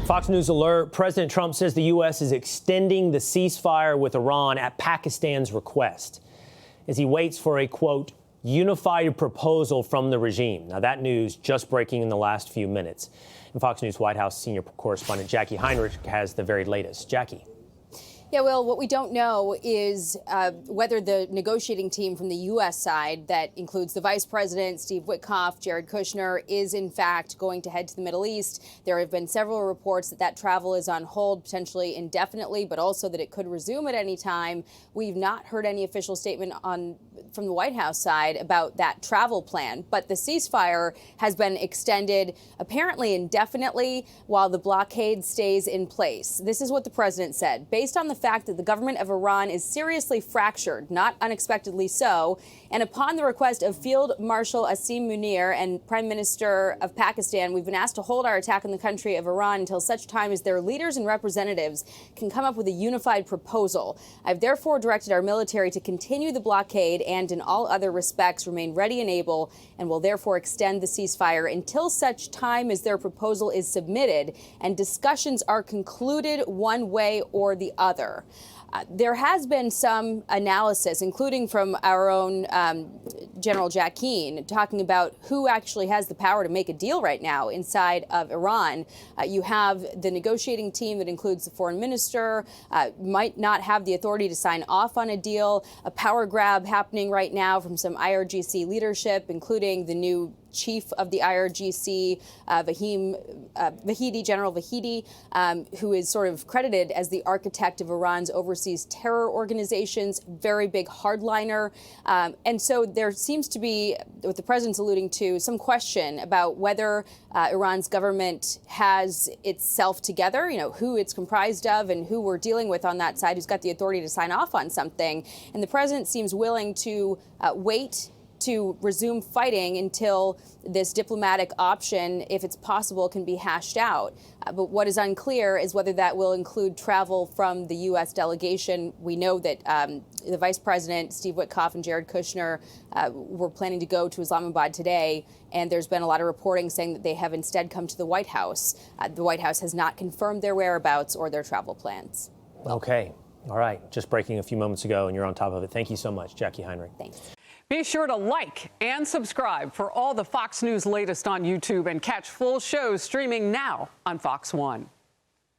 Fox News alert. President Trump says the U.S. is extending the ceasefire with Iran at Pakistan's request as he waits for a, quote, unified proposal from the regime. Now, that news just breaking in the last few minutes. And Fox News White House senior correspondent Jackie Heinrich has the very latest. Jackie. Yeah, Will, what we don't know is whether the negotiating team from the U.S. side, that includes the Vice President, Steve Witkoff, Jared Kushner, is in fact going to head to the Middle East. There have been several reports that that travel is on hold, potentially indefinitely, but also that it could resume at any time. We've not heard any official statement from the White House side about that travel plan, but the ceasefire has been extended apparently indefinitely while the blockade stays in place. This is what the president said. Based on the fact that the government of Iran is seriously fractured, not unexpectedly so, and upon the request of Field Marshal Asim Munir and Prime Minister of Pakistan, we've been asked to hold our attack on the country of Iran until such time as their leaders and representatives can come up with a unified proposal. I've therefore directed our military to continue the blockade and in all other respects remain ready and able, and will therefore extend the ceasefire until such time as their proposal is submitted and discussions are concluded one way or the other. There has been some analysis, including from our own General Jack Keane, talking about who actually has the power to make a deal right now inside of Iran. You have the negotiating team that includes the foreign minister, might not have the authority to sign off on a deal, a power grab happening right now from some IRGC leadership, including the new chief of the IRGC, General Vahidi, who is sort of credited as the architect of Iran's overseas terror organizations, very big hardliner. And so there seems to be, what the president's alluding to, some question about whether Iran's government has itself together, you know, who it's comprised of and who we're dealing with on that side, who's got the authority to sign off on something. And the president seems willing to wait to resume fighting until this diplomatic option, if it's possible, can be hashed out. But what is unclear is whether that will include travel from the U.S. delegation. We know that the Vice President, Steve Witkoff, and Jared Kushner were planning to go to Islamabad today, and there's been a lot of reporting saying that they have instead come to the White House. The White House has not confirmed their whereabouts or their travel plans. Okay. All right. Just breaking a few moments ago, and you're on top of it. Thank you so much, Jackie Heinrich. Thanks. Be sure to like and subscribe for all the Fox News latest on YouTube and catch full shows streaming now on Fox One.